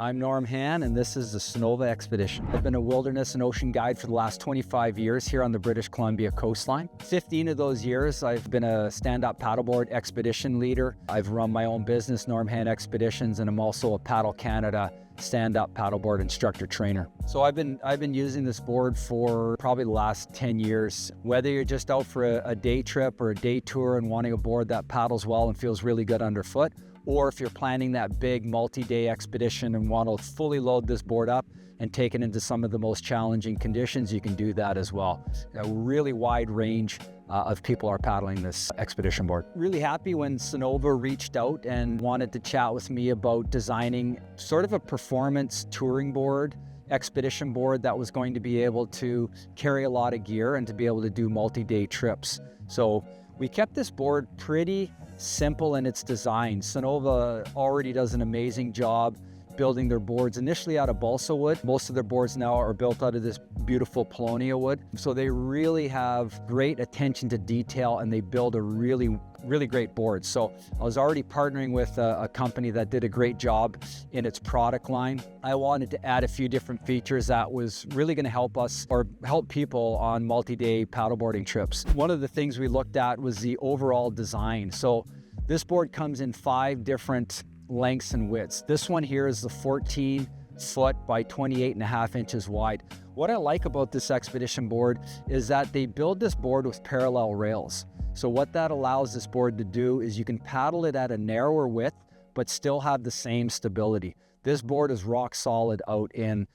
I'm Hann, and this is the Sunova Expedition. I've been a wilderness and ocean guide for the last 25 years here on the British Columbia coastline. 15 of those years, I've been a stand-up paddleboard expedition leader. I've run my own business, Hann Expeditions, and I'm also a Paddle Canada stand-up paddleboard instructor trainer. So I've been using this board for probably the last 10 years. Whether you're just out for a day trip or a day tour and wanting a board that paddles well and feels really good underfoot, or if you're planning that big multi-day expedition and want to fully load this board up and take it into some of the most challenging conditions, you can do that as well. A really wide range of people are paddling this expedition board. Really happy when Sunova reached out and wanted to chat with me about designing sort of a performance touring board, expedition board that was going to be able to carry a lot of gear and to be able to do multi-day trips. So we kept this board pretty simple in its design. Sunova already does an amazing job building their boards initially out of balsa wood. Most of their boards now are built out of this beautiful paulownia wood. So they really have great attention to detail and they build a really great board. So I was already partnering with a company that did a great job in its product line. I wanted to add a few different features that was really going to help us or help people on multi-day paddleboarding trips. One of the things we looked at was the overall design. So this board comes in 5 different lengths and widths. This one here is the 14 foot by 28.5 inches wide. What I like about this expedition board is that they build this board with parallel rails. So what that allows this board to do is you can paddle it at a narrower width, but still have the same stability. This board is rock solid out in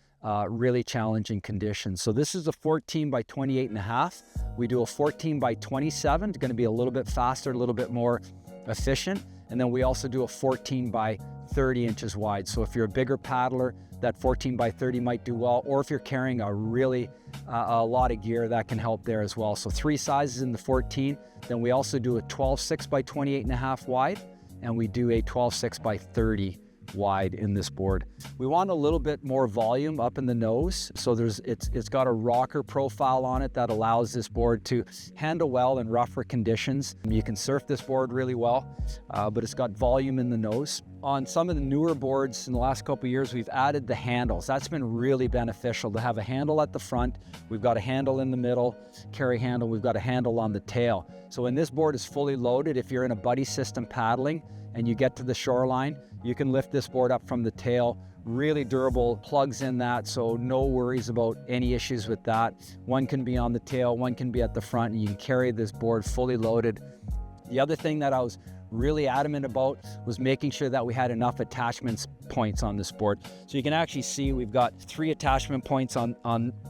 really challenging conditions. So this is a 14 by 28.5. We do a 14 by 27. It's going to be a little bit faster, a little bit more efficient. And then we also do a 14 by 30 inches wide. So if you're a bigger paddler, that 14 by 30 might do well, or if you're carrying a lot of gear, that can help there as well. So 3 sizes in the 14. Then we also do a 12.6 by 28.5 wide, and we do a 12.6 by 30 wide in this board. We want a little bit more volume up in the nose, so it's got a rocker profile on it that allows this board to handle well in rougher conditions. You can surf this board really well, but it's got volume in the nose. On some of the newer boards in the last couple of years, we've added the handles. That's been really beneficial to have a handle at the front. We've got a handle in the middle, carry handle. We've got a handle on the tail. So when this board is fully loaded, if you're in a buddy system paddling and you get to the shoreline, you can lift this board up from the tail. Really durable plugs in that, so no worries about any issues with that. One can be on the tail, one can be at the front, and you can carry this board fully loaded. The other thing that I was really adamant about was making sure that we had enough attachment points on this board. So you can actually see we've got 3 attachment points on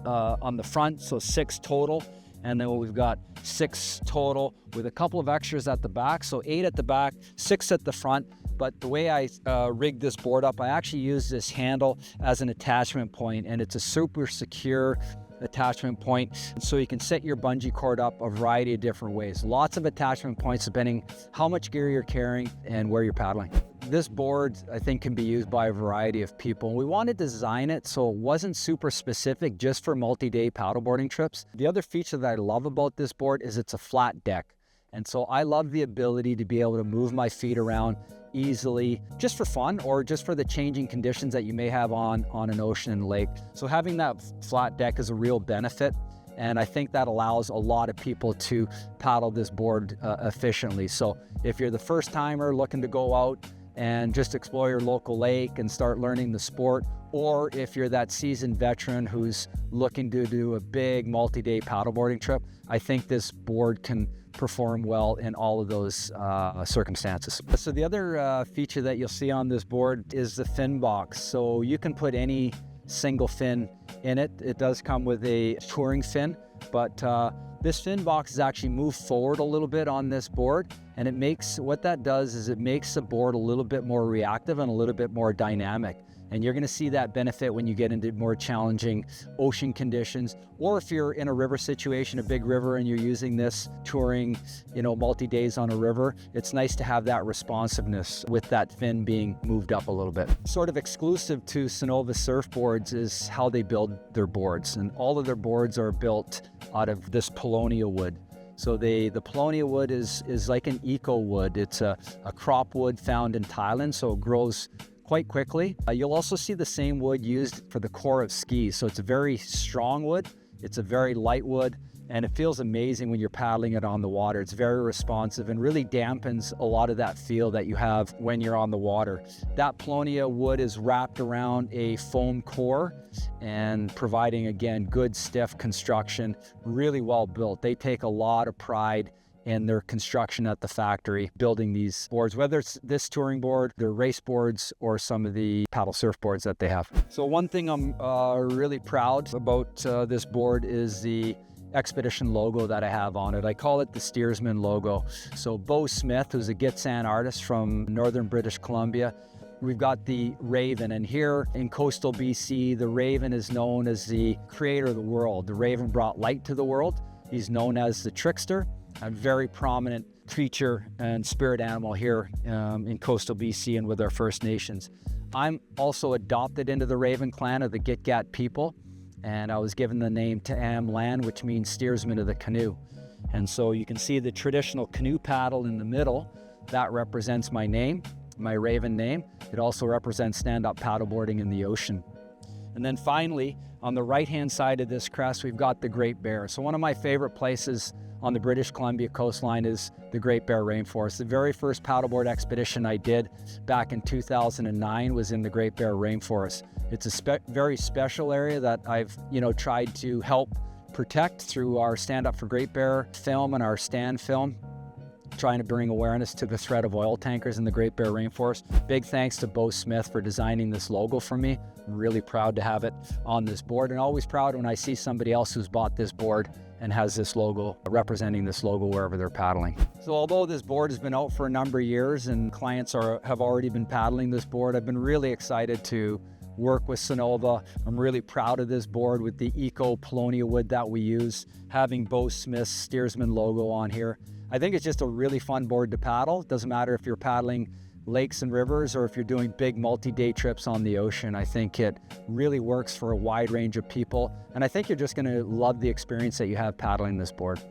the front, so 6 total. And then we've got 6 total with a couple of extras at the back. So 8 at the back, 6 at the front. But the way I rigged this board up, I actually use this handle as an attachment point, and it's a super secure attachment point. So you can set your bungee cord up a variety of different ways. Lots of attachment points depending how much gear you're carrying and where you're paddling. This board, I think, can be used by a variety of people. We wanted to design it so it wasn't super specific just for multi-day paddleboarding trips. The other feature that I love about this board is it's a flat deck. And so I love the ability to be able to move my feet around easily just for fun or just for the changing conditions that you may have on an ocean and lake. So having that flat deck is a real benefit. And I think that allows a lot of people to paddle this board efficiently. So if you're the first timer looking to go out and just explore your local lake and start learning the sport, or if you're that seasoned veteran who's looking to do a big multi-day paddleboarding trip, I think this board can perform well in all of those circumstances. So the other feature that you'll see on this board is the fin box. So you can put any single fin in it. It does come with a touring fin, but this fin box is actually moved forward a little bit on this board, and what that does is it makes the board a little bit more reactive and a little bit more dynamic. And you're going to see that benefit when you get into more challenging ocean conditions, or if you're in a river situation, a big river, and you're using this touring, multi-days on a river. It's nice to have that responsiveness with that fin being moved up a little bit. Sort of exclusive to Sunova Surfboards is how they build their boards, and all of their boards are built out of this paulownia wood. So the paulownia wood is like an eco wood. It's a crop wood found in Thailand, so it grows quite quickly. You'll also see the same wood used for the core of skis. So it's a very strong wood, it's a very light wood, and it feels amazing when you're paddling it on the water. It's very responsive and really dampens a lot of that feel that you have when you're on the water. That Polonia wood is wrapped around a foam core and providing, again, good stiff construction, really well built. They take a lot of pride in their construction at the factory, building these boards, whether it's this touring board, their race boards, or some of the paddle surfboards that they have. So one thing I'm really proud about this board is the Expedition logo that I have on it. I call it the Steersman logo. So Bo Smith, who's a Gitxsan artist from northern British Columbia, we've got the Raven, and here in coastal BC, the Raven is known as the creator of the world. The Raven brought light to the world. He's known as the trickster, a very prominent creature and spirit animal here in coastal BC and with our First Nations. I'm also adopted into the Raven clan of the Gitgat people, and I was given the name Ta'am Lan, which means steersman of the canoe. And so you can see the traditional canoe paddle in the middle. That represents my name, my Raven name. It also represents stand-up paddleboarding in the ocean. And then finally, on the right-hand side of this crest, we've got the Great Bear. So one of my favorite places on the British Columbia coastline is the Great Bear Rainforest. The very first paddleboard expedition I did back in 2009 was in the Great Bear Rainforest. It's a very special area that I've, tried to help protect through our Stand Up for Great Bear film and our Stand film, trying to bring awareness to the threat of oil tankers in the Great Bear Rainforest. Big thanks to Bo Smith for designing this logo for me. I'm really proud to have it on this board, and always proud when I see somebody else who's bought this board and has this logo, representing this logo wherever they're paddling. So although this board has been out for a number of years and clients have already been paddling this board, I've been really excited to work with Sunova. I'm really proud of this board with the Eco Polonia wood that we use, having Bo Smith's Steersman logo on here. I think it's just a really fun board to paddle. It doesn't matter if you're paddling lakes and rivers or if you're doing big multi-day trips on the ocean. I think it really works for a wide range of people, and I think you're just going to love the experience that you have paddling this board.